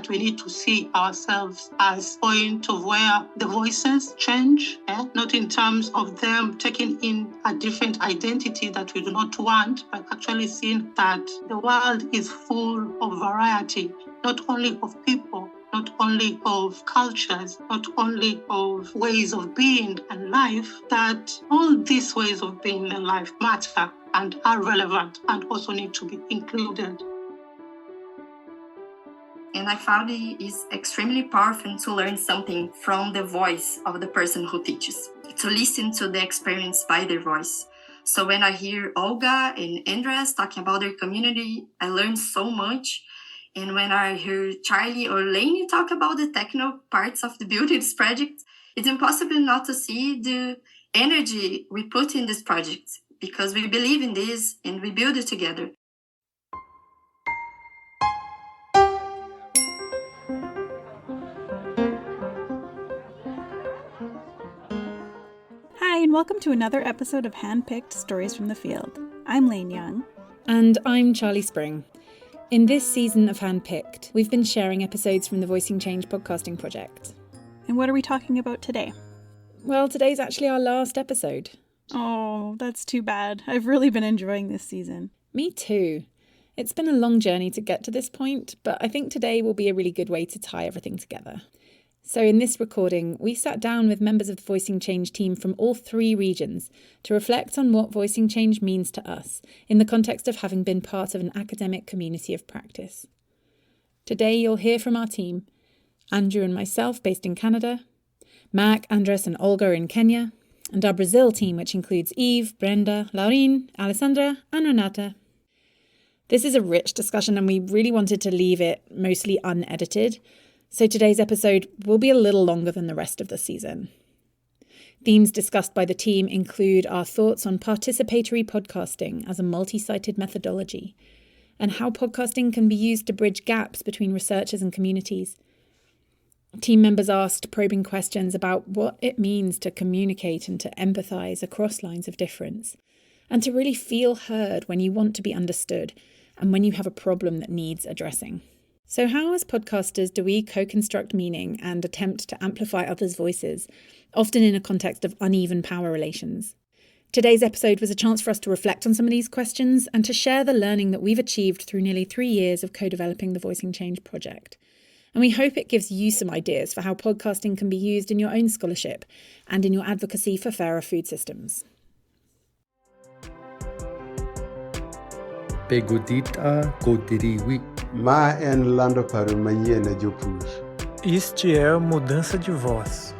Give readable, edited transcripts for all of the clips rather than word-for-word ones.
that we need to see ourselves as point of where the voices change, not in terms of them taking in a different identity that we do not want, but actually seeing that the world is full of variety, not only of people, not only of cultures, not only of ways of being and life, that all these ways of being in life matter and are relevant and also need to be included. And I found it is extremely powerful to learn something from the voice of the person who teaches, to listen to the experience by their voice. So when I hear Olga and Andres talking about their community, I learn so much. And when I hear Charlie or Lainey talk about the technical parts of the building this project, it's impossible not to see the energy we put in this project, because we believe in this and we build it together. Hi, and welcome to another episode of Handpicked Stories from the Field. I'm Lane Young. And I'm Charlie Spring. In this season of Handpicked, we've been sharing episodes from the Voicing Change podcasting project. And what are we talking about today? Well, today's actually our last episode. Oh, that's too bad. I've really been enjoying this season. Me too. It's been a long journey to get to this point, but I think today will be a really good way to tie everything together. So in this recording, we sat down with members of the Voicing Change team from all three regions to reflect on what Voicing Change means to us in the context of having been part of an academic community of practice. Today you'll hear from our team, Andrew and myself based in Canada, Mac, Andres and Olga in Kenya, and our Brazil team, which includes Eve, Brenda, Laurine, Alessandra and Renata. This is a rich discussion and we really wanted to leave it mostly unedited. So today's episode will be a little longer than the rest of the season. Themes discussed by the team include our thoughts on participatory podcasting as a multi-sited methodology, and how podcasting can be used to bridge gaps between researchers and communities. Team members asked probing questions about what it means to communicate and to empathise across lines of difference, and to really feel heard when you want to be understood and when you have a problem that needs addressing. So how as podcasters do we co-construct meaning and attempt to amplify others' voices, often in a context of uneven power relations? Today's episode was a chance for us to reflect on some of these questions and to share the learning that we've achieved through nearly 3 years of co-developing the Voicing Change project. And we hope it gives you some ideas for how podcasting can be used in your own scholarship and in your advocacy for fairer food systems. Pegodita Kodiriwi. Ma en lando para manhã jopus. Este é mudança de voz.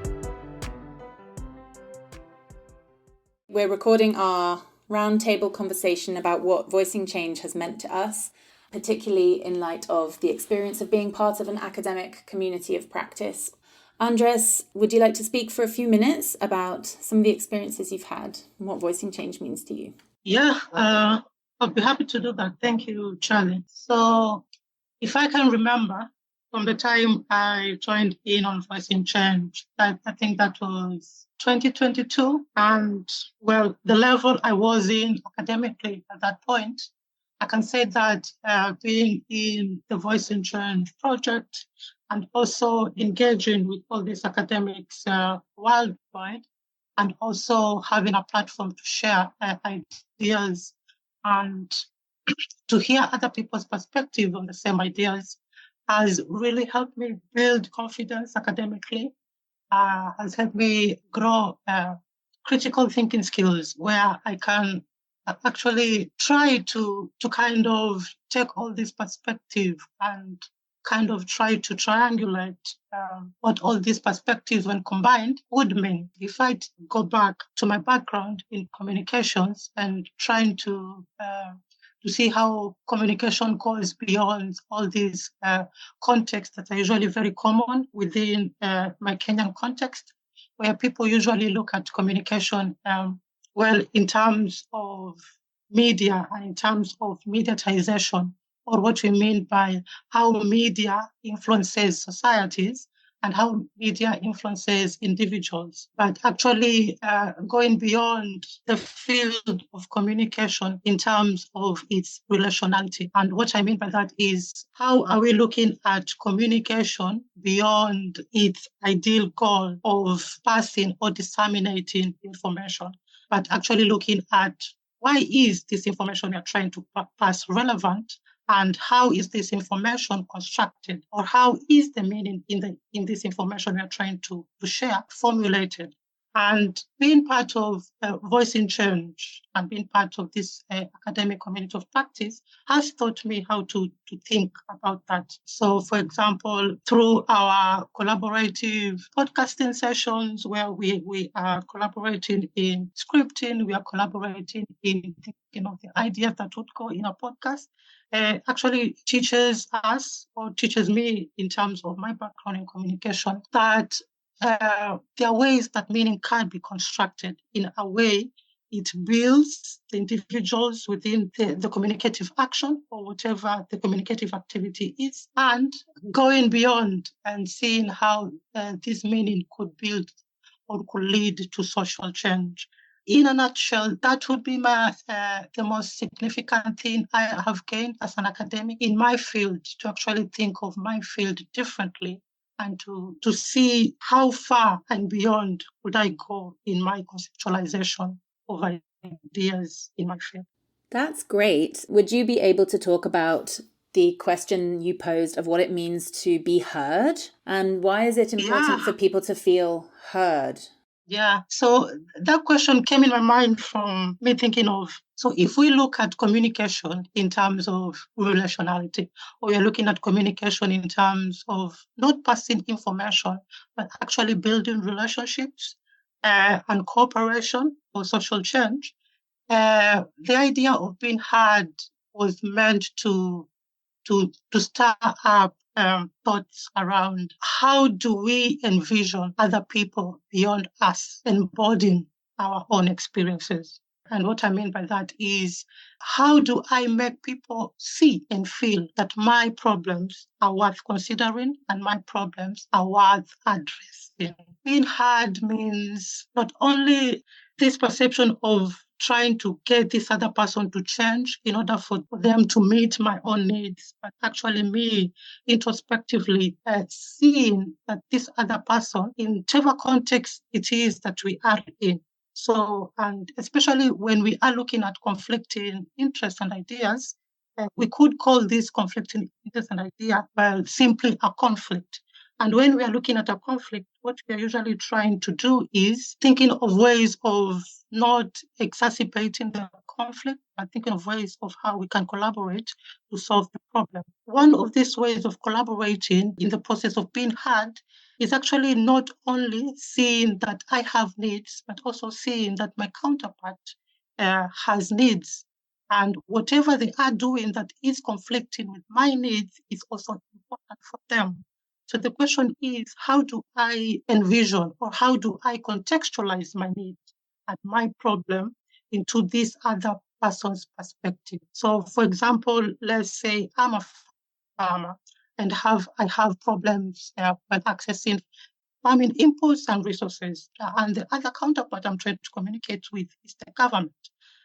We're recording our roundtable conversation about what Voicing Change has meant to us, particularly in light of the experience of being part of an academic community of practice. Andres, would you like to speak for a few minutes about some of the experiences you've had and what Voicing Change means to you? Yeah, I'll be happy to do that. Thank you, Charlie. So if I can remember from the time I joined in on Voicing Change, I think that was 2022. And well, the level I was in academically at that point, I can say that being in the Voicing Change project and also engaging with all these academics worldwide, and also having a platform to share ideas and to hear other people's perspective on the same ideas has really helped me build confidence academically, has helped me grow critical thinking skills where I can actually try to kind of take all this perspective and kind of try to triangulate what all these perspectives when combined would mean. If I go back to my background in communications and trying to see how communication goes beyond all these contexts that are usually very common within my Kenyan context, where people usually look at communication in terms of media and in terms of mediatization, or what we mean by how media influences societies, and how media influences individuals, but actually going beyond the field of communication in terms of its relationality. And what I mean by that is, how are we looking at communication beyond its ideal goal of passing or disseminating information, but actually looking at why is this information you're trying to pass relevant, and how is this information constructed, or how is the meaning in this information we are trying to share formulated. And being part of Voicing Change and being part of this academic community of practice has taught me how to think about that. So, for example, through our collaborative podcasting sessions where we are collaborating in scripting, we are collaborating in thinking of the ideas that would go in a podcast, actually teaches us or teaches me, in terms of my background in communication, that there are ways that meaning can be constructed in a way it builds the individuals within the communicative action or whatever the communicative activity is, and going beyond and seeing how this meaning could build or could lead to social change. In a nutshell, that would be the most significant thing I have gained as an academic in my field, to actually think of my field differently and to see how far and beyond would I go in my conceptualization of ideas in my field. That's great. Would you be able to talk about the question you posed of what it means to be heard, and why is it important for people to feel heard? Yeah, so that question came in my mind from me thinking of, so if we look at communication in terms of relationality, or we're looking at communication in terms of not passing information, but actually building relationships and cooperation or social change, the idea of being heard was meant to stir up thoughts around how do we envision other people beyond us embodying our own experiences. And what I mean by that is, how do I make people see and feel that my problems are worth considering and my problems are worth addressing? Being heard means not only this perception of trying to get this other person to change in order for them to meet my own needs, but actually me introspectively seeing that this other person, in whatever context it is that we are in. So, and especially when we are looking at conflicting interests and ideas, we could call this conflicting interests and idea simply a conflict. And when we are looking at a conflict, what we are usually trying to do is thinking of ways of not exacerbating the conflict, but thinking of ways of how we can collaborate to solve the problem. One of these ways of collaborating in the process of being heard is actually not only seeing that I have needs, but also seeing that my counterpart has needs. And whatever they are doing that is conflicting with my needs is also important for them. So the question is, how do I envision or how do I contextualize my needs and my problem into this other person's perspective? So, for example, let's say I'm a farmer and I have problems with accessing farming inputs and resources. And the other counterpart I'm trying to communicate with is the government.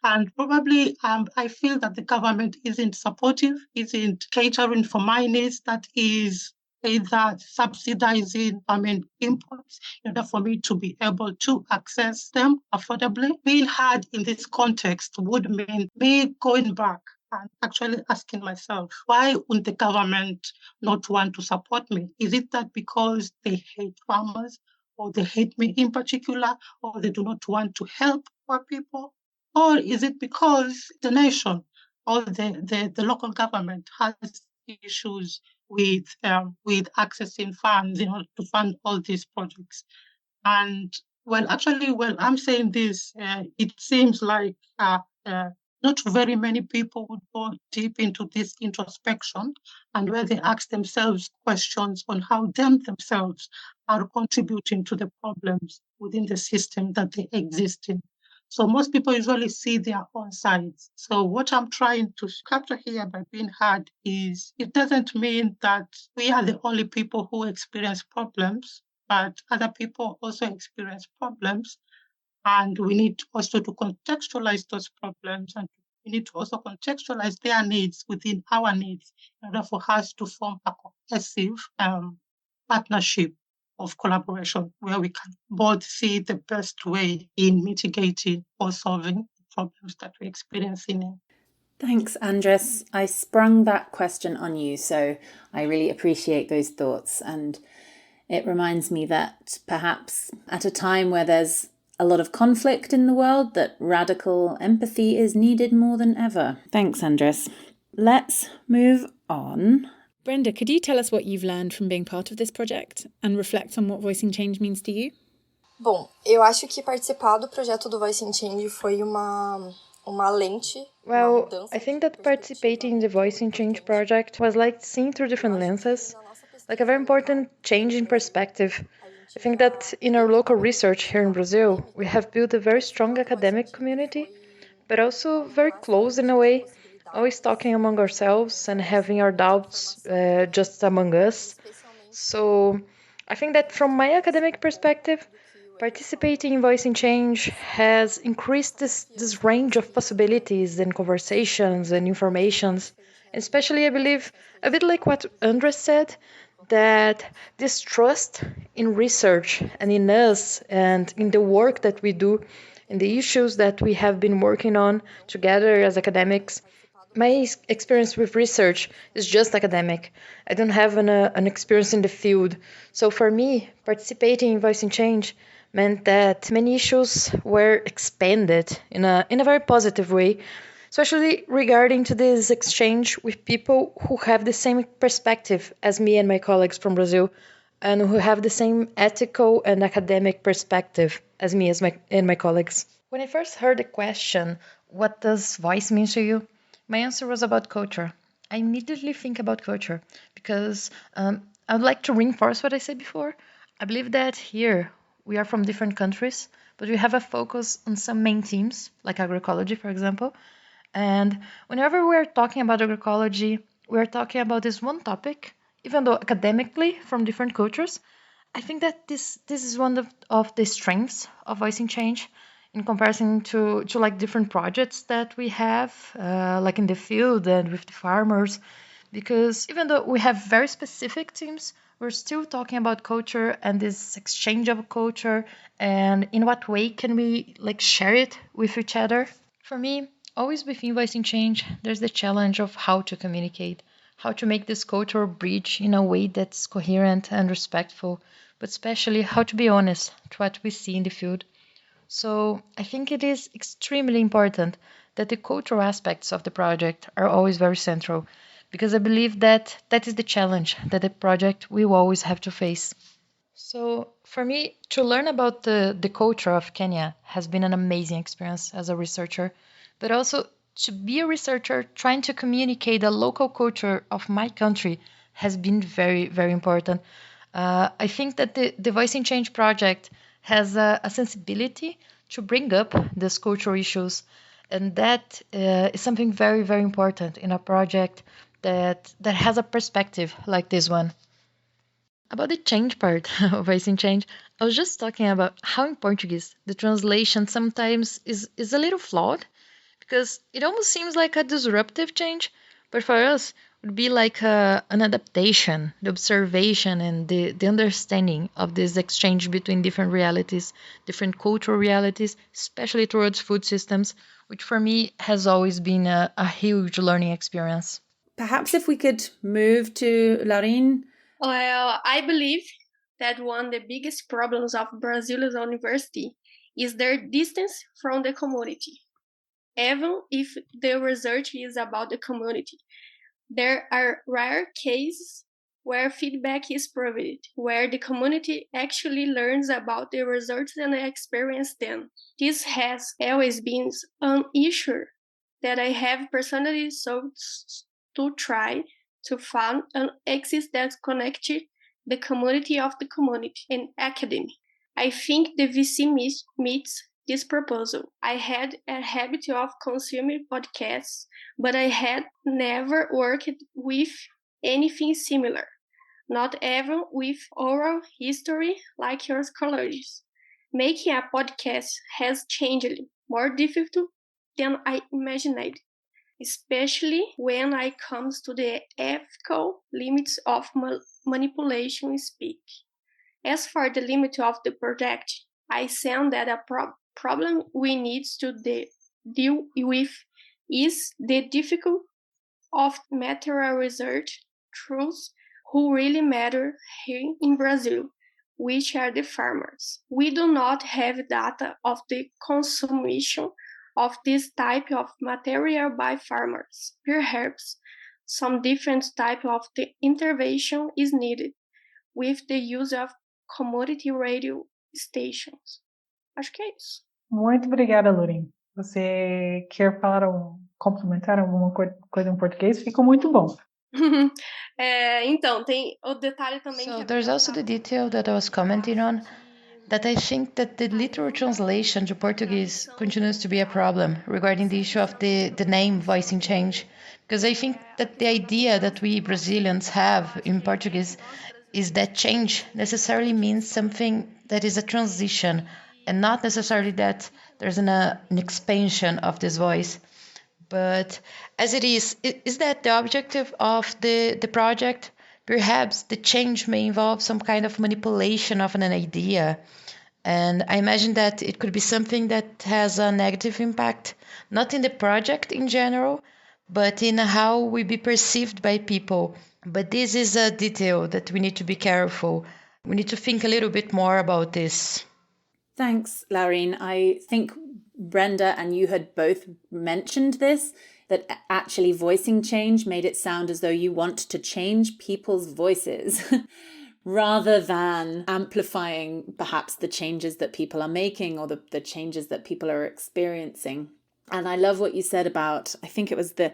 And probably I feel that the government isn't supportive, isn't catering for my needs, that is either subsidizing inputs in order for me to be able to access them affordably. Being heard in this context would mean me going back and actually asking myself, why wouldn't the government not want to support me? Is it that because they hate farmers, or they hate me in particular, or they do not want to help poor people? Or is it because the nation or the local government has issues with accessing funds in order to fund all these projects? And I'm saying this, it seems like not very many people would go deep into this introspection and where they ask themselves questions on how themselves are contributing to the problems within the system that they exist in. So most people usually see their own sides. So what I'm trying to capture here by being heard is it doesn't mean that we are the only people who experience problems, but other people also experience problems. And we need also to contextualize those problems, and we need to also contextualize their needs within our needs in order for us to form a cohesive partnership of collaboration where we can both see the best way in mitigating or solving the problems that we're experiencing. Thanks, Andres. I sprung that question on you, so I really appreciate those thoughts. And it reminds me that perhaps at a time where there's a lot of conflict in the world, that radical empathy is needed more than ever. Thanks, Andres. Let's move on. Brenda, could you tell us what you've learned from being part of this project and reflect on what Voicing Change means to you? Bom, eu acho que participar do projeto do Voicing Change foi uma lente. Well, I think that participating in the Voicing Change project was like seeing through different lenses, like a very important change in perspective. I think that in our local research here in Brazil, we have built a very strong academic community, but also very close in a way, always talking among ourselves and having our doubts just among us. So I think that from my academic perspective, participating in Voicing Change has increased this range of possibilities and conversations and informations. Especially, I believe, a bit like what Andres said, that this trust in research and in us and in the work that we do, in the issues that we have been working on together as academics. My experience with research is just academic. I don't have an experience in the field. So for me, participating in Voicing Change meant that many issues were expanded in a very positive way, especially regarding to this exchange with people who have the same perspective as me and my colleagues from Brazil, and who have the same ethical and academic perspective as me and my colleagues. When I first heard the question, what does voice mean to you? My answer was about culture. I immediately think about culture because I would like to reinforce what I said before. I believe that here we are from different countries, but we have a focus on some main themes, like agroecology, for example. And whenever we're talking about agroecology, we're talking about this one topic, even though academically from different cultures. I think that this is one of the strengths of Voicing Change in comparison to like different projects that we have, like in the field and with the farmers, because even though we have very specific themes, we're still talking about culture and this exchange of culture, and in what way can we like share it with each other. For me, always within Voicing Change, there's the challenge of how to communicate, how to make this cultural bridge in a way that's coherent and respectful, but especially how to be honest to what we see in the field. So I think it is extremely important that the cultural aspects of the project are always very central, because I believe that that is the challenge that the project will always have to face. So for me, to learn about the culture of Kenya has been an amazing experience as a researcher, but also to be a researcher trying to communicate the local culture of my country has been very, very important. I think that the Voicing Change project has a sensibility to bring up these cultural issues, and that is something very, very important in a project that has a perspective like this one. About the change part of Voicing Change, I was just talking about how in Portuguese the translation sometimes is a little flawed, because it almost seems like a disruptive change, but for us it would be like an adaptation, the observation and the understanding of this exchange between different realities, different cultural realities, especially towards food systems, which for me has always been a huge learning experience. Perhaps if we could move to Lauren. Well, I believe that one of the biggest problems of Brazil's university is their distance from the community. Even if the research is about the community, there are rare cases where feedback is provided, where the community actually learns about the results and experience them. This has always been an issue that I have personally sought to try to find an exit that connected the community of the community and academy. I think the VC meets this proposal. I had a habit of consuming podcasts, but I had never worked with anything similar, not even with oral history like your colleagues. Making a podcast has changed more difficult than I imagined, especially when it comes to the ethical limits of manipulation speak. As for the limit of the project, I found that a problem we need to deal with is the difficulty of material research truths who really matter here in Brazil, which are the farmers. We do not have data of the consumption of this type of material by farmers. Perhaps some different type of the intervention is needed with the use of commodity radio stations. Acho que é isso. Muito obrigada, Lorin. Você quer falar complementar alguma coisa em português? Ficou muito bom. Então, tem o detalhe também. So there's also the detail that I was commenting on, that I think that the literal translation to Portuguese continues to be a problem regarding the issue of the name voicing change. Because I think that the idea that we Brazilians have in Portuguese is that change necessarily means something that is a transition, and not necessarily that there's an expansion of this voice. But as it is that the objective of the project? Perhaps the change may involve some kind of manipulation of an idea. And I imagine that it could be something that has a negative impact, not in the project in general, but in how we be perceived by people. But this is a detail that we need to be careful. We need to think a little bit more about this. Thanks, Laureen. I think Brenda and you had both mentioned this, that actually voicing change made it sound as though you want to change people's voices rather than amplifying perhaps the changes that people are making or the changes that people are experiencing. And I love what you said about, I think it was the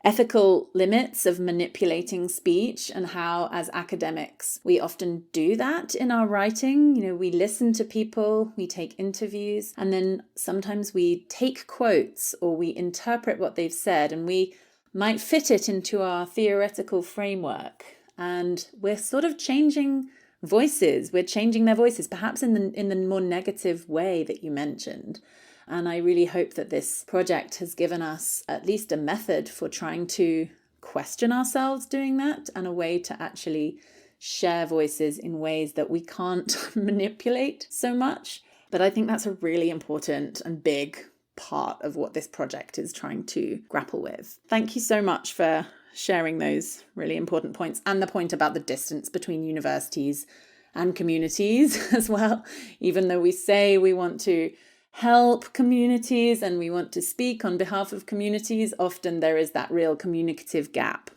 ethical limits of manipulating speech, and how as academics we often do that in our writing. You know, we listen to people, we take interviews, and then sometimes we take quotes or we interpret what they've said and we might fit it into our theoretical framework, and we're sort of changing voices. We're changing their voices, perhaps in the more negative way that you mentioned. And I really hope that this project has given us at least a method for trying to question ourselves doing that, and a way to actually share voices in ways that we can't manipulate so much. But I think that's a really important and big part of what this project is trying to grapple with. Thank you so much for sharing those really important points, and the point about the distance between universities and communities as well. Even though we say we want to help communities and we want to speak on behalf of communities, often there is that real communicative gap.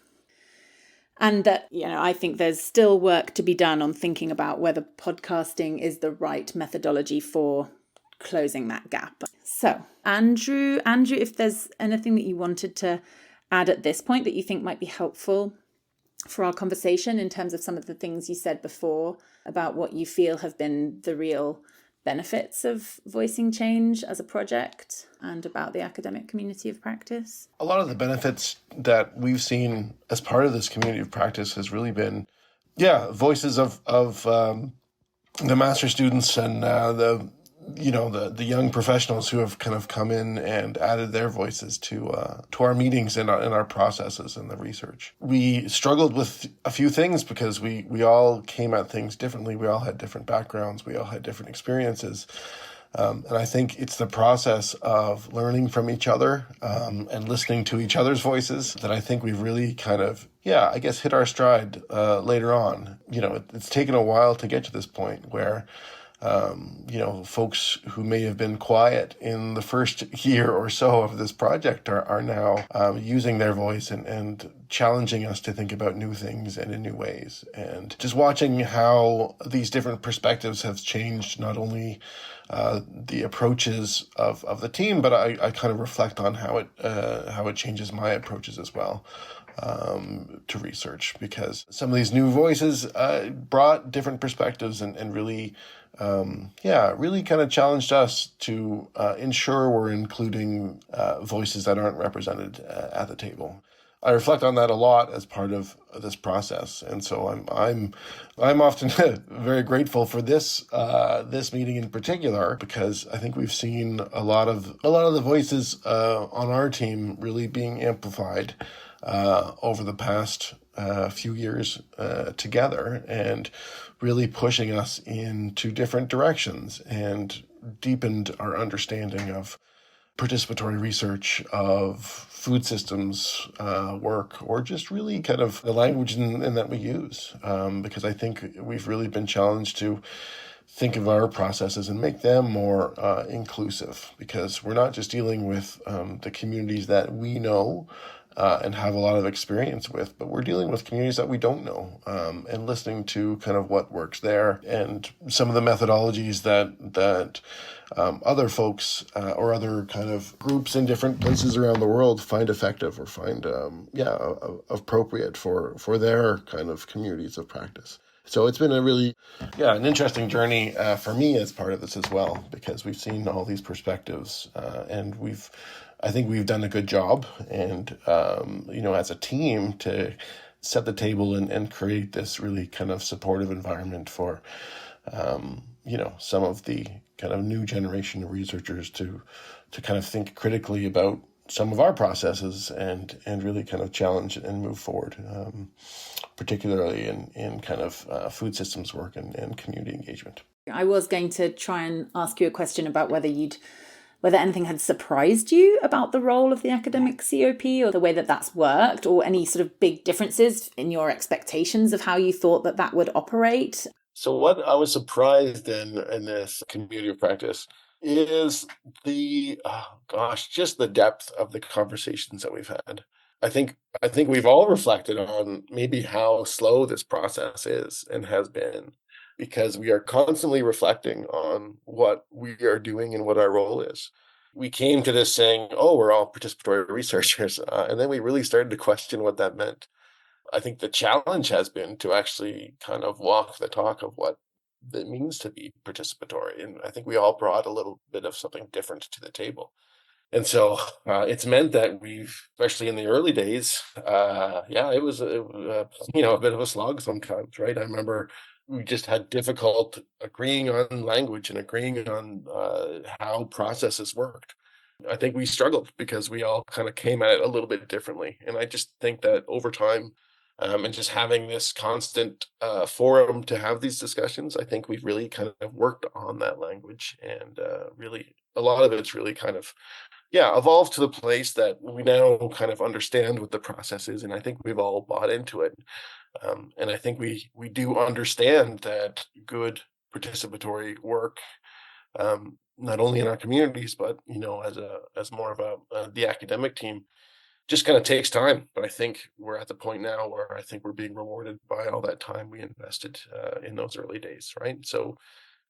And that, you know, I think there's still work to be done on thinking about whether podcasting is the right methodology for closing that gap. So, Andrew, if there's anything that you wanted to add at this point that you think might be helpful for our conversation in terms of some of the things you said before about what you feel have been the real benefits of voicing change as a project, and about the academic community of practice? A lot of the benefits that we've seen as part of this community of practice has really been, voices of the master students and the young professionals who have kind of come in and added their voices to our meetings and our processes and the research. We struggled with a few things because we all came at things differently. We all had different backgrounds. We all had different experiences. And I think it's the process of learning from each other and listening to each other's voices that I think we've really kind of, hit our stride later on. You know, it's taken a while to get to this point where folks who may have been quiet in the first year or so of this project are now using their voice and challenging us to think about new things and in new ways. And just watching how these different perspectives have changed not only the approaches of the team, but I kind of reflect on how it changes my approaches as well. to research, because some of these new voices brought different perspectives and really, really kind of challenged us to ensure we're including voices that aren't represented at the table. I reflect on that a lot as part of this process, and so I'm often very grateful for this meeting in particular, because I think we've seen a lot of the voices on our team really being amplified over the past few years together, and really pushing us into different directions and deepened our understanding of participatory research, of food systems work, or just really kind of the language in that we use. Because I think we've really been challenged to think of our processes and make them more inclusive, because we're not just dealing with the communities that we know and have a lot of experience with, but we're dealing with communities that we don't know, and listening to kind of what works there and some of the methodologies that other folks or other kind of groups in different places around the world find effective or find appropriate for their kind of communities of practice. So it's been a really, an interesting journey for me as part of this as well, because we've seen all these perspectives, and I think we've done a good job, and as a team, to set the table and create this really kind of supportive environment for some of the kind of new generation of researchers to kind of think critically about some of our processes and really kind of challenge and move forward, particularly in kind of food systems work and community engagement. I was going to try and ask you a question about whether anything had surprised you about the role of the academic COP, or the way that that's worked, or any sort of big differences in your expectations of how you thought that would operate. So what I was surprised in this community of practice is just the depth of the conversations that we've had. I think we've all reflected on maybe how slow this process is and has been, because we are constantly reflecting on what we are doing and what our role is. We came to this saying, we're all participatory researchers, and then we really started to question what that meant. I think the challenge has been to actually kind of walk the talk of what it means to be participatory. And I think we all brought a little bit of something different to the table. And so it's meant that we've, especially in the early days, it was a bit of a slog sometimes, right? I remember we just had difficult agreeing on language and agreeing on how processes worked. I think we struggled because we all kind of came at it a little bit differently. And I just think that over time, and just having this constant forum to have these discussions, I think we've really kind of worked on that language, and really a lot of it's really kind of evolved to the place that we now kind of understand what the process is, and I think we've all bought into it. And I think we do understand that good participatory work, not only in our communities, but as more of the academic team, just kind of takes time. But I think we're at the point now where I think we're being rewarded by all that time we invested in those early days, right? So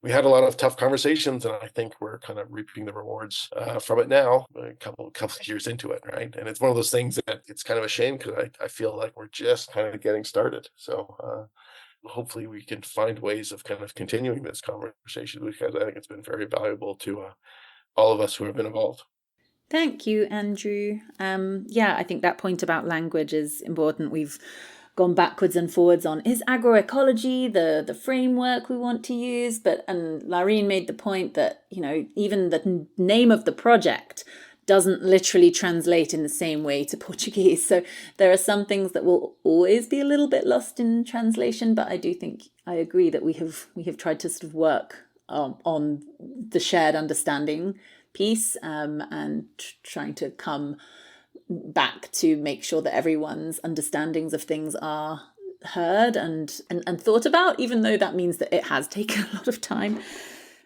we had a lot of tough conversations, and I think we're kind of reaping the rewards from it now, a couple of years into it, right? And it's one of those things that it's kind of a shame, because I feel like we're just kind of getting started. So hopefully we can find ways of kind of continuing this conversation, because I think it's been very valuable to all of us who have been involved. Thank you, Andrew. I think that point about language is important. We've gone backwards and forwards on, is agroecology the framework we want to use? And Laureen made the point that, even the name of the project doesn't literally translate in the same way to Portuguese. So there are some things that will always be a little bit lost in translation, but I do think I agree that we have tried to sort of work on the shared understanding piece, and trying to come back to make sure that everyone's understandings of things are heard and thought about, even though that means that it has taken a lot of time.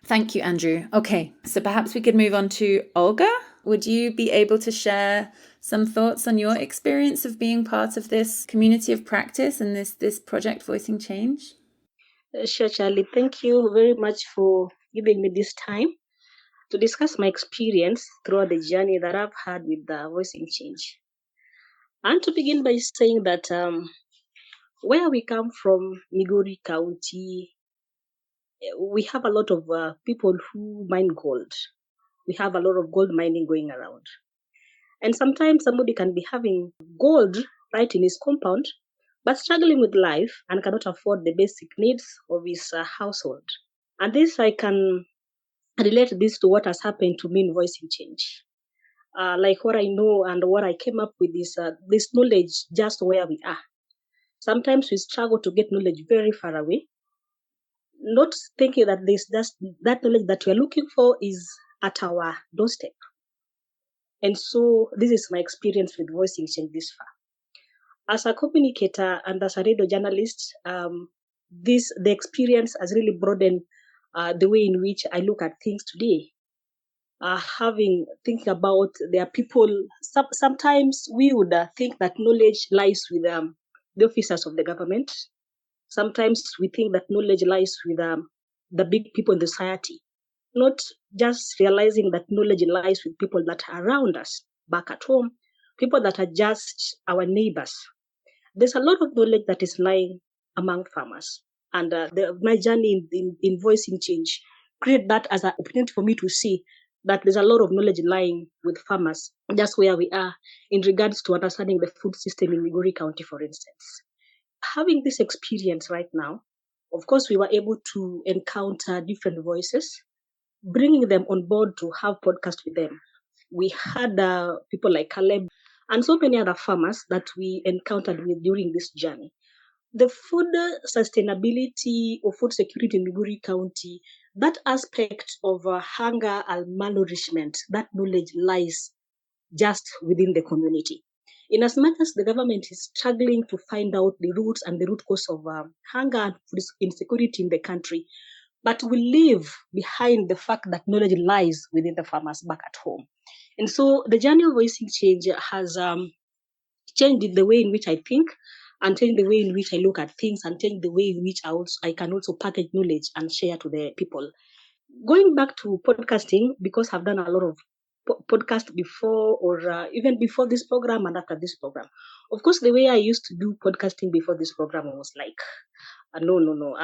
Thank you, Andrew. Okay, so perhaps we could move on to Olga. Would you be able to share some thoughts on your experience of being part of this community of practice and this project Voicing Change? Sure, Charlie. Thank you very much for giving me this time to discuss my experience throughout the journey that I've had with the Voicing Change. And to begin by saying that where we come from, Migori County, we have a lot of people who mine gold. We have a lot of gold mining going around. And sometimes somebody can be having gold right in his compound, but struggling with life and cannot afford the basic needs of his household. And this, I can relate this to what has happened to me in Voicing Change. Like what I know and what I came up with is this knowledge just where we are. Sometimes we struggle to get knowledge very far away, not thinking that this just that knowledge that we're looking for is at our doorstep. And so this is my experience with Voicing Change this far. As a communicator and as a radio journalist, the experience has really broadened the way in which I look at things today. Thinking about there are people, sometimes we would think that knowledge lies with the officers of the government. Sometimes we think that knowledge lies with the big people in the society, not just realizing that knowledge lies with people that are around us back at home, people that are just our neighbors. There's a lot of knowledge that is lying among farmers. And my journey in Voicing Change created that as an opportunity for me to see that there's a lot of knowledge lying with farmers, just where we are in regards to understanding the food system in Migori County, for instance. Having this experience right now, of course, we were able to encounter different voices, bringing them on board to have podcasts with them. We had people like Caleb and so many other farmers that we encountered with during this journey. The food sustainability or food security in Migori County, that aspect of hunger and malnourishment, that knowledge lies just within the community. In as much as the government is struggling to find out the roots and the root cause of hunger and food insecurity in the country, but we leave behind the fact that knowledge lies within the farmers back at home. And so the journey of Voicing Change has changed the way in which I think, and changed the way in which I look at things, and changed the way in which I can also package knowledge and share to the people. Going back to podcasting, because I've done a lot of podcast before, or even before this program and after this program. Of course, the way I used to do podcasting before this program was like, no.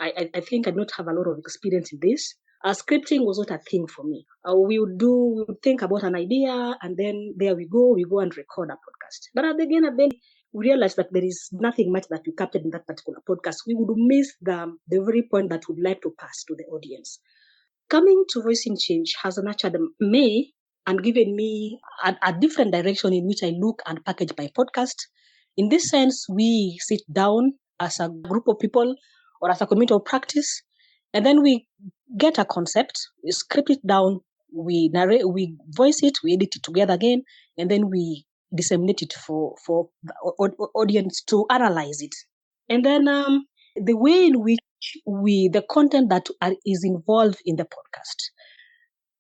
I think I don't have a lot of experience in this. Scripting was not a thing for me. We would think about an idea, and then there we go and record a podcast. But at the end, we realized that there is nothing much that we captured in that particular podcast. We would miss the very point that we'd like to pass to the audience. Coming to Voicing Change has nurtured me and given me a different direction in which I look and package my podcast. In this sense, we sit down as a group of people or as a community of practice, and then we get a concept, we script it down, we narrate, we voice it, we edit it together again, and then we disseminate it for the audience to analyze it. And then the way in which the content that is involved in the podcast,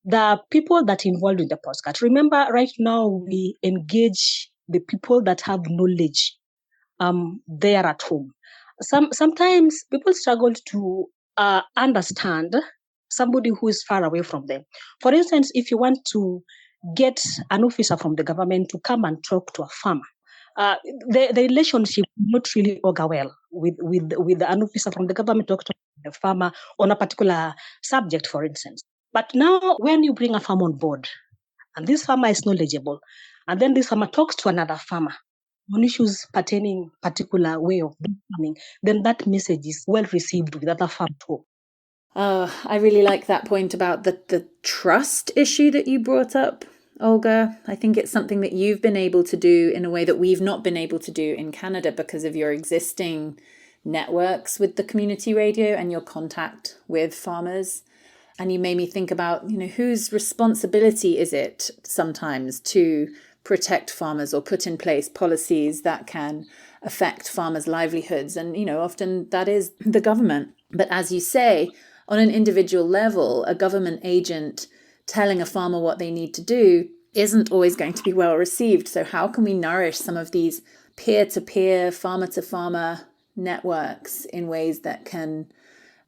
the people that are involved in the podcast. Remember, right now we engage the people that have knowledge there at home. Sometimes people struggle to understand somebody who is far away from them. For instance, if you want to get an officer from the government to come and talk to a farmer, the relationship will not really augur well with an officer from the government talk to the farmer on a particular subject, for instance. But now when you bring a farmer on board, and this farmer is knowledgeable, and then this farmer talks to another farmer on issues pertaining particular way of farming, then that message is well received with other farmers too. I really like that point about the trust issue that you brought up, Olga. I think it's something that you've been able to do in a way that we've not been able to do in Canada because of your existing networks with the community radio and your contact with farmers. And you made me think about, whose responsibility is it sometimes to protect farmers or put in place policies that can affect farmers' livelihoods. And, often that is the government. But as you say, on an individual level, a government agent telling a farmer what they need to do isn't always going to be well received. So how can we nourish some of these peer-to-peer, farmer-to-farmer networks in ways that can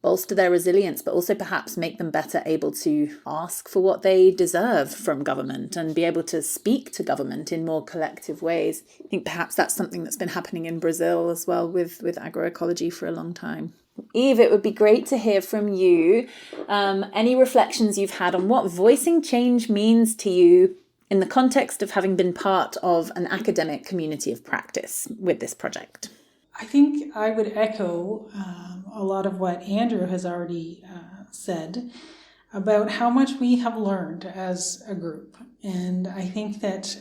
bolster their resilience, but also perhaps make them better able to ask for what they deserve from government and be able to speak to government in more collective ways. I think perhaps that's something that's been happening in Brazil as well with agroecology for a long time. Eve, it would be great to hear from you. Any reflections you've had on what voicing change means to you in the context of having been part of an academic community of practice with this project? I think I would echo a lot of what Andrew has already said about how much we have learned as a group. And I think that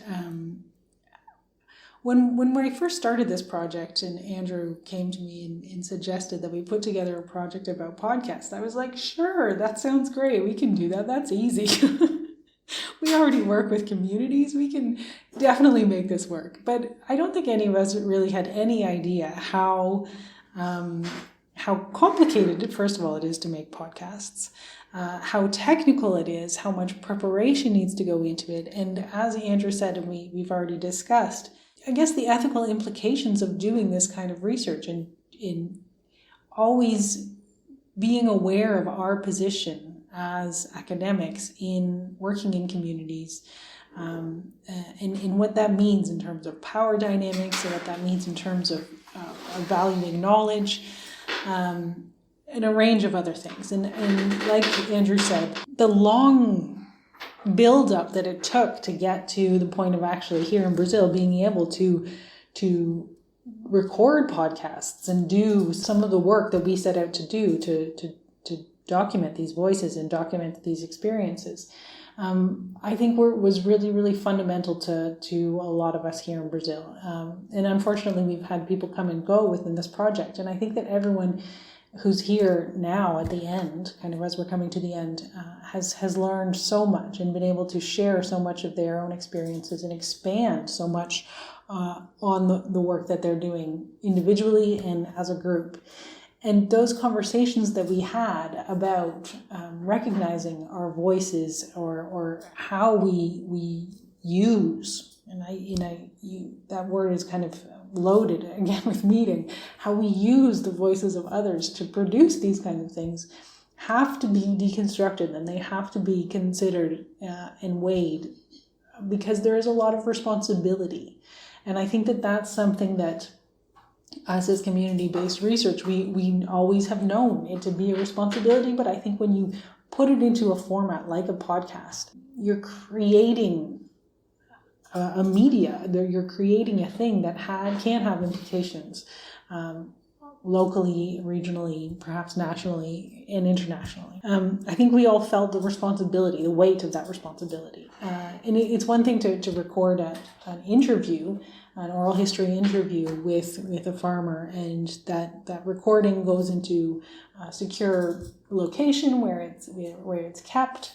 when we first started this project and Andrew came to me and suggested that we put together a project about podcasts, I was like, sure, that sounds great. We can do that. That's easy. We already work with communities. We can definitely make this work. But I don't think any of us really had any idea how complicated, first of all, it is to make podcasts, how technical it is, how much preparation needs to go into it. And as Andrew said, and we've already discussed, I guess the ethical implications of doing this kind of research and in always being aware of our position as academics in working in communities, and what that means in terms of power dynamics, and what that means in terms of valuing knowledge, and a range of other things. And like Andrew said, the long build-up that it took to get to the point of actually here in Brazil being able to record podcasts and do some of the work that we set out to do to document these voices and document these experiences, I think was really, really fundamental to a lot of us here in Brazil. And unfortunately, we've had people come and go within this project. And I think that everyone who's here now at the end, kind of as we're coming to the end, has learned so much and been able to share so much of their own experiences and expand so much on the work that they're doing individually and as a group. And those conversations that we had about recognizing our voices or how we use, and that word is kind of loaded again with meaning, how we use the voices of others to produce these kinds of things have to be deconstructed, and they have to be considered and weighed, because there is a lot of responsibility. And I think that that's something that us as community-based research, we always have known it to be a responsibility, but I think when you put it into a format like a podcast, you're creating a media, you're creating a thing that can have implications locally, regionally, perhaps nationally, and internationally. I think we all felt the responsibility, the weight of that responsibility. And it's one thing to record an interview, an oral history interview with a farmer, and that recording goes into a secure location where it's kept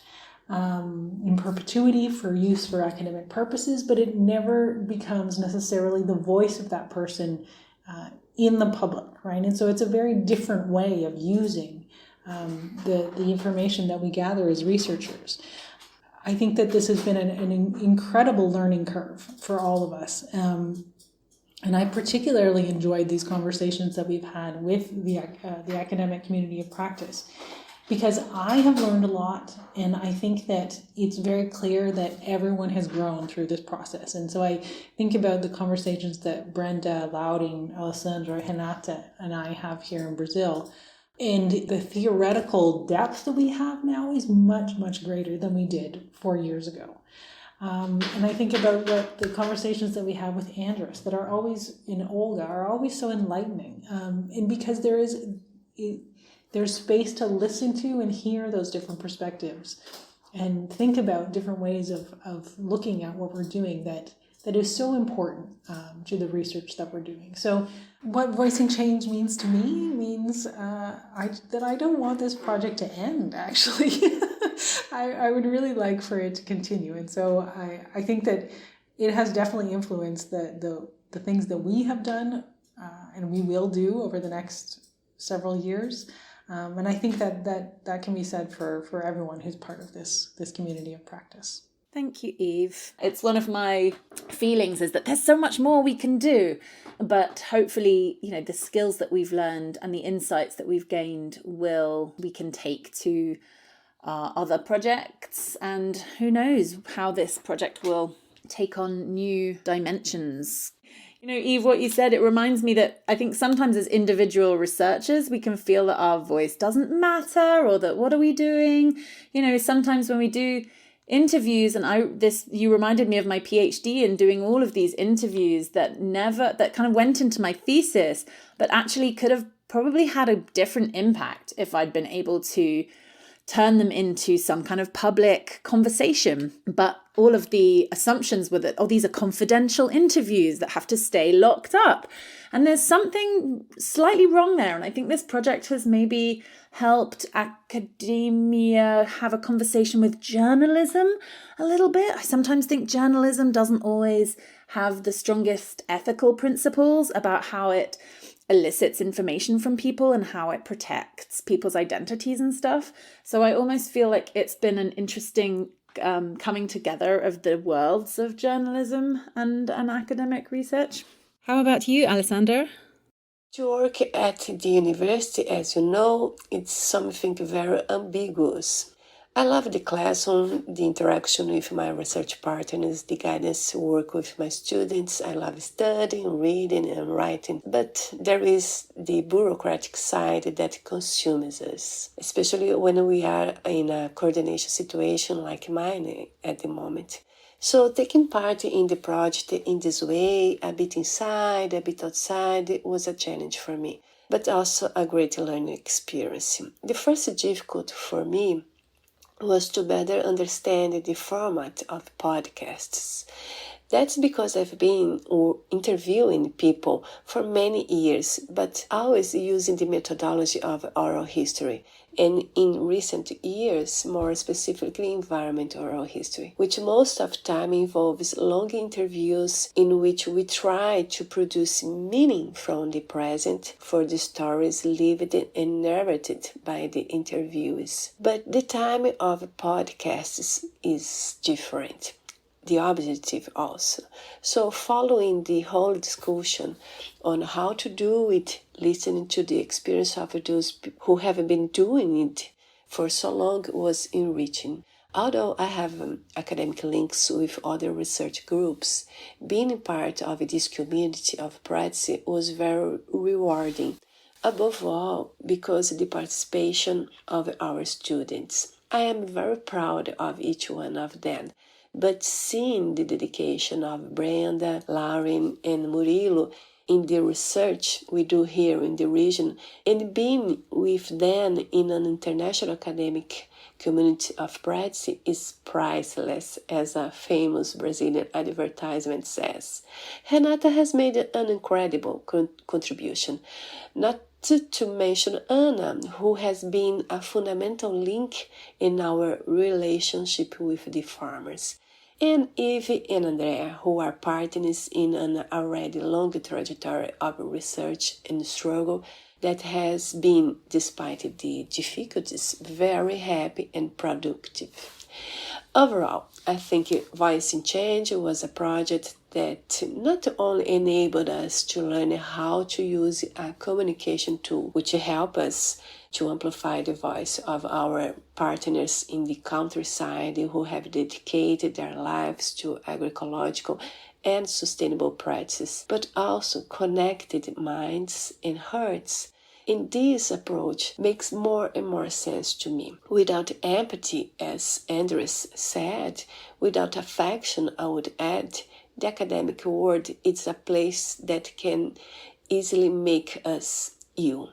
in perpetuity for use for academic purposes, but it never becomes necessarily the voice of that person in the public, right? And so it's a very different way of using the information that we gather as researchers. I think that this has been an incredible learning curve for all of us. And I particularly enjoyed these conversations that we've had with the academic community of practice, because I have learned a lot, and I think that it's very clear that everyone has grown through this process. And so I think about the conversations that Brenda, Louding, Alessandra, Renata, and I have here in Brazil. And the theoretical depth that we have now is much, much greater than we did 4 years ago. And I think about what the conversations that we have with Andrus that are always, in Olga, are always so enlightening. And because there's space to listen to and hear those different perspectives and think about different ways of looking at what we're doing that is so important to the research that we're doing. So what voicing change means to me means that I don't want this project to end, actually. I would really like for it to continue. And so I think that it has definitely influenced the things that we have done and we will do over the next several years. And I think that can be said for everyone who's part of this community of practice. Thank you, Eve. It's one of my feelings is that there's so much more we can do. But hopefully, the skills that we've learned and the insights that we've gained we can take to our other projects. And who knows how this project will take on new dimensions. Eve, what you said, it reminds me that I think sometimes as individual researchers, we can feel that our voice doesn't matter or that what are we doing? Sometimes when we do interviews, and you reminded me of my PhD and doing all of these interviews that kind of went into my thesis, but actually could have probably had a different impact if I'd been able to turn them into some kind of public conversation. But all of the assumptions were that, these are confidential interviews that have to stay locked up. And there's something slightly wrong there. And I think this project has maybe helped academia have a conversation with journalism a little bit. I sometimes think journalism doesn't always have the strongest ethical principles about how it elicits information from people and how it protects people's identities and stuff. So I almost feel like it's been an interesting coming together of the worlds of journalism and academic research. How about you, Alessandra? To work at the university, as you know, it's something very ambiguous. I love the classroom, the interaction with my research partners, the guidance work with my students. I love studying, reading, and writing. But there is the bureaucratic side that consumes us, especially when we are in a coordination situation like mine at the moment. So taking part in the project in this way, a bit inside, a bit outside, was a challenge for me, but also a great learning experience. The first difficult for me was to better understand the format of podcasts. That's because I've been interviewing people for many years, but always using the methodology of oral history, and in recent years, more specifically environmental oral history, which most of the time involves long interviews in which we try to produce meaning from the present for the stories lived and narrated by the interviewees. But the time of podcasts is different. The objective also. So following the whole discussion on how to do it, listening to the experience of those who have been doing it for so long was enriching. Although I have academic links with other research groups, being part of this community of practice was very rewarding. Above all, because of the participation of our students. I am very proud of each one of them. But seeing the dedication of Brenda, Lauren, and Murilo in the research we do here in the region, and being with them in an international academic community of practice is priceless, as a famous Brazilian advertisement says. Renata has made an incredible contribution, not to mention Anna, who has been a fundamental link in our relationship with the farmers, and Eve and Andrea, who are partners in an already long trajectory of research and struggle that has been, despite the difficulties, very happy and productive. Overall, I think Voice in Change was a project that not only enabled us to learn how to use a communication tool, which helped us to amplify the voice of our partners in the countryside who have dedicated their lives to agroecological and sustainable practices, but also connected minds and hearts. And this approach makes more and more sense to me. Without empathy, as Andres said, without affection, I would add, the academic world is a place that can easily make us ill.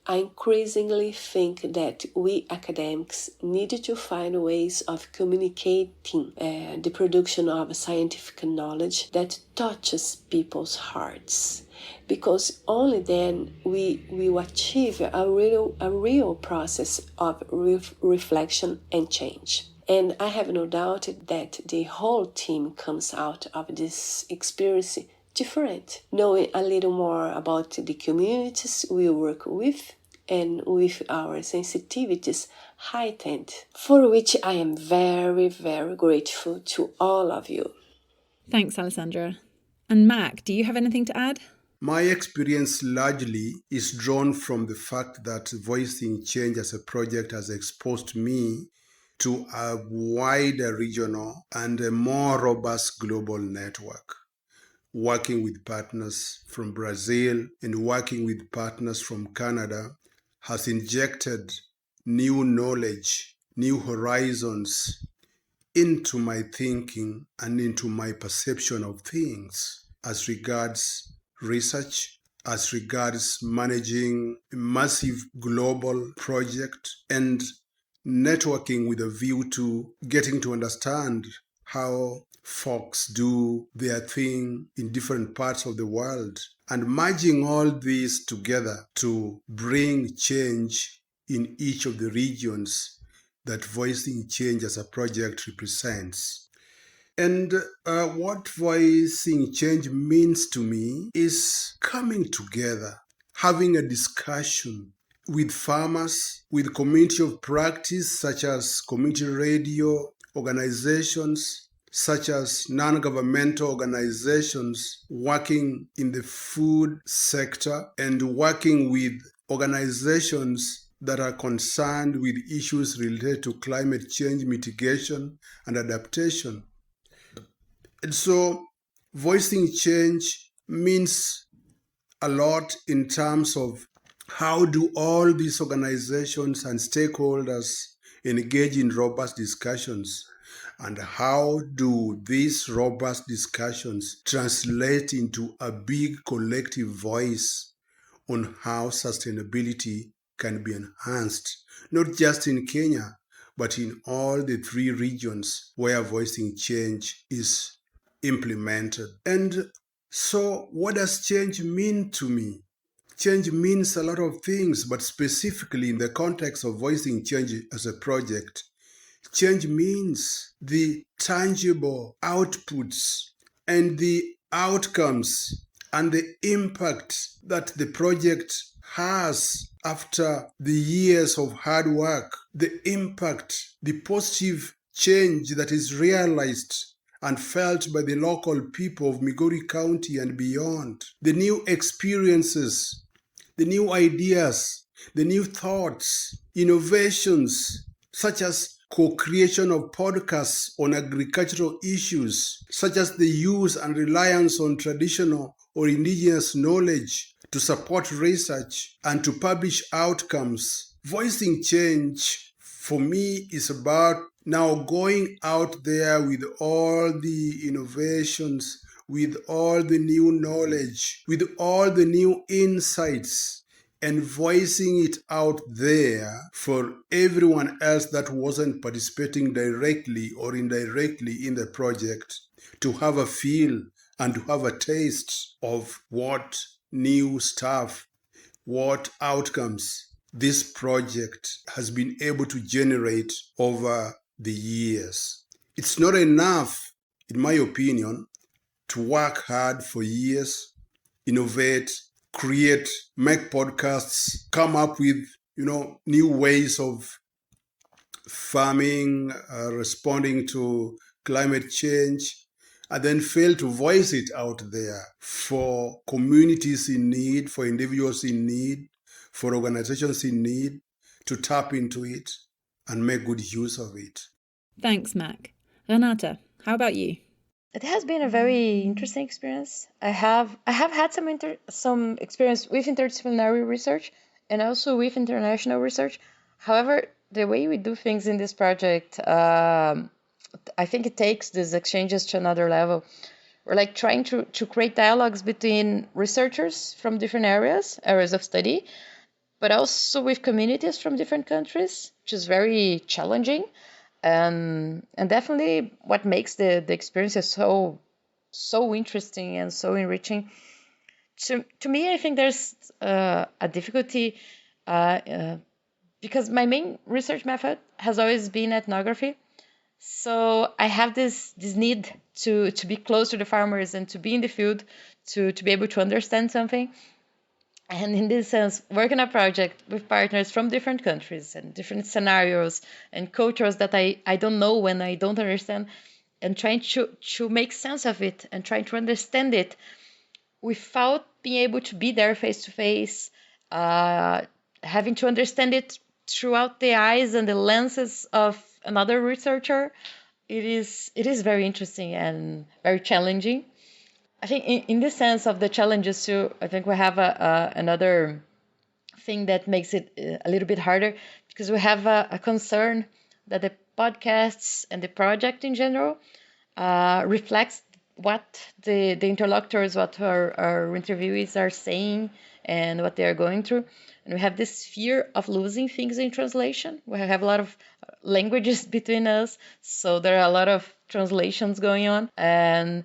I increasingly think that we academics need to find ways of communicating the production of scientific knowledge that touches people's hearts, because only then we will achieve a real process of reflection and change. And I have no doubt that the whole team comes out of this experience different, knowing a little more about the communities we work with and with our sensitivities heightened, for which I am very, very grateful to all of you. Thanks, Alessandra. And Mac, do you have anything to add? My experience largely is drawn from the fact that Voicing Change as a project has exposed me to a wider regional and a more robust global network. Working with partners from Brazil and working with partners from Canada has injected new knowledge, new horizons into my thinking and into my perception of things as regards research, as regards managing a massive global project, and networking with a view to getting to understand how folks do their thing in different parts of the world, and merging all these together to bring change in each of the regions that Voicing Change as a project represents. And what Voicing Change means to me is coming together, having a discussion with farmers, with community of practice such as community radio organizations, such as non-governmental organizations working in the food sector, and working with organizations that are concerned with issues related to climate change mitigation and adaptation. And so Voicing Change means a lot in terms of how do all these organizations and stakeholders engage in robust discussions, and how do these robust discussions translate into a big collective voice on how sustainability can be enhanced, not just in Kenya, but in all the 3 regions where Voicing Change is implemented. And so what does change mean to me? Change means a lot of things, but specifically in the context of Voicing Change as a project, change means the tangible outputs and the outcomes and the impact that the project has after the years of hard work, the impact, the positive change that is realized and felt by the local people of Migori County and beyond, the new experiences, the new ideas, the new thoughts, innovations, such as co-creation of podcasts on agricultural issues, such as the use and reliance on traditional or indigenous knowledge to support research and to publish outcomes. Voicing Change, for me, is about now going out there with all the innovations, with all the new knowledge, with all the new insights, and voicing it out there for everyone else that wasn't participating directly or indirectly in the project to have a feel and to have a taste of what new stuff, what outcomes this project has been able to generate over the years. It's not enough, in my opinion, to work hard for years, innovate, create, make podcasts, come up with, new ways of farming, responding to climate change, and then fail to voice it out there for communities in need, for individuals in need, for organizations in need to tap into it and make good use of it. Thanks, Mac. Renata, how about you? It has been a very interesting experience. I have had some experience with interdisciplinary research and also with international research. However, the way we do things in this project, I think it takes these exchanges to another level. We're like trying to create dialogues between researchers from different areas of study, but also with communities from different countries, which is very challenging. And definitely what makes the experiences so interesting and so enriching. To me, I think there's a difficulty because my main research method has always been ethnography. So I have this need to be close to the farmers and to be in the field to be able to understand something. And in this sense, working a project with partners from different countries and different scenarios and cultures that I don't know and I don't understand, and trying to make sense of it and trying to understand it without being able to be there face to face, having to understand it throughout the eyes and the lenses of another researcher, it is very interesting and very challenging. I think in the sense of the challenges too, I think we have another thing that makes it a little bit harder, because we have a concern that the podcasts and the project in general reflects what the interlocutors, what our interviewees are saying and what they are going through. And we have this fear of losing things in translation. We have a lot of languages between us, so there are a lot of translations going on. And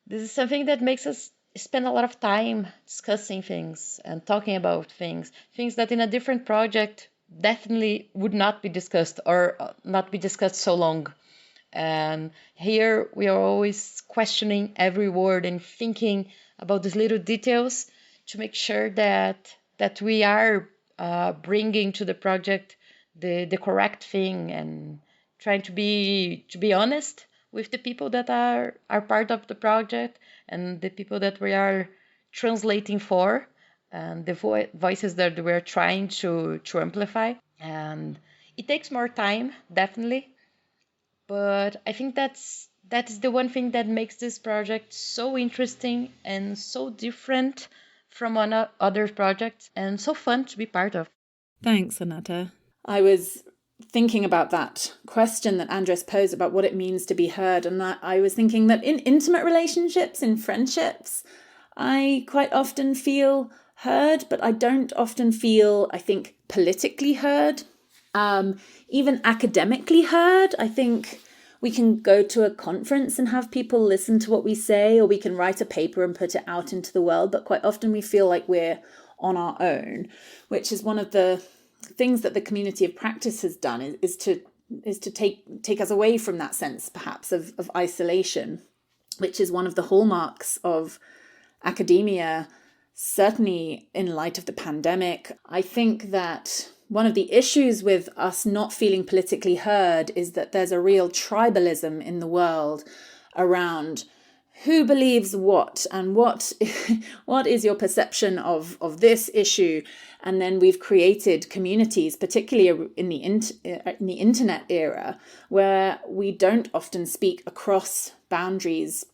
this is something that makes us spend a lot of time discussing things and talking about things that in a different project definitely would not be discussed or not be discussed so long. And here we are always questioning every word and thinking about these little details to make sure that we are bringing to the project the correct thing, and trying to be honest with the people that are part of the project and the people that we are translating for, and the voices that we're trying to amplify. And it takes more time, definitely, but I think that is the one thing that makes this project so interesting and so different from other projects, and so fun to be part of. Thanks, Renata. I was thinking about that question that Andres posed about what it means to be heard, and I was thinking that in intimate relationships, in friendships, I quite often feel heard, but I don't often feel, I think, politically heard, even academically heard. I think we can go to a conference and have people listen to what we say, or we can write a paper and put it out into the world, but quite often we feel like we're on our own, which is one of the things that the community of practice has done, is to take us away from that sense, perhaps, of isolation, which is one of the hallmarks of academia, certainly in light of the pandemic. I think that one of the issues with us not feeling politically heard is that there's a real tribalism in the world around who believes what, and what is your perception of this issue. And then we've created communities, particularly in the internet era, where we don't often speak across boundaries,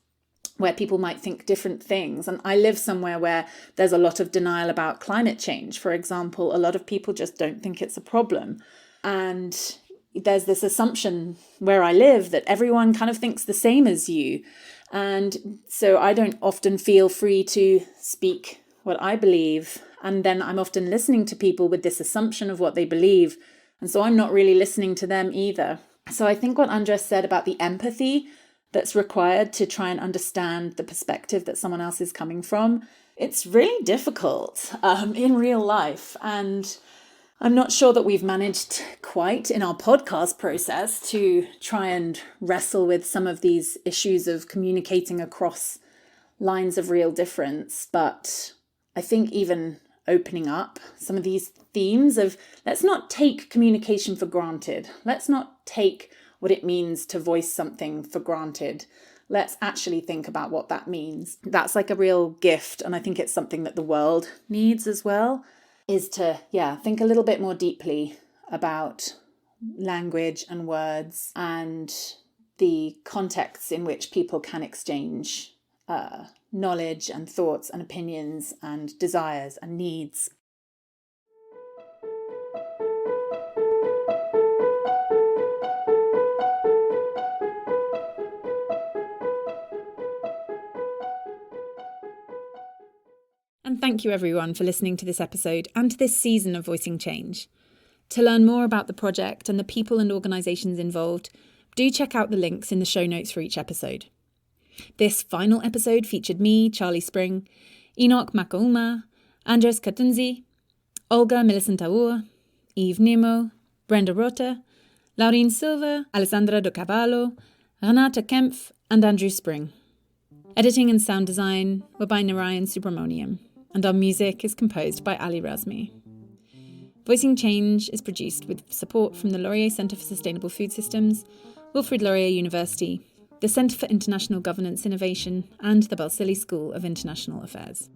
where people might think different things. And I live somewhere where there's a lot of denial about climate change, for example. A lot of people just don't think it's a problem. And there's this assumption where I live that everyone kind of thinks the same as you. And so I don't often feel free to speak what I believe. And then I'm often listening to people with this assumption of what they believe. And so I'm not really listening to them either. So I think what Andres said about the empathy that's required to try and understand the perspective that someone else is coming from, it's really difficult in real life. And I'm not sure that we've managed quite in our podcast process to try and wrestle with some of these issues of communicating across lines of real difference. But I think even opening up some of these themes of, let's not take communication for granted. Let's not take what it means to voice something for granted. Let's actually think about what that means. That's like a real gift. And I think it's something that the world needs as well, is to, think a little bit more deeply about language and words and the contexts in which people can exchange knowledge and thoughts and opinions and desires and needs. And thank you everyone for listening to this episode and to this season of Voicing Change. To learn more about the project and the people and organisations involved, do check out the links in the show notes for each episode. This final episode featured me, Charlie Spring, Enoch Makauma, Andres Katunzi, Olga Milicentaur, Eve Nemo, Brenda Rota, Laureen Silva, Alessandra Do Cavallo, Renata Kempf, and Andrew Spring. Editing and sound design were by Narayan Subramoniam. and our music is composed by Ali Razmi. Voicing Change is produced with support from the Laurier Centre for Sustainable Food Systems, Wilfrid Laurier University, the Centre for International Governance Innovation, and the Balsillie School of International Affairs.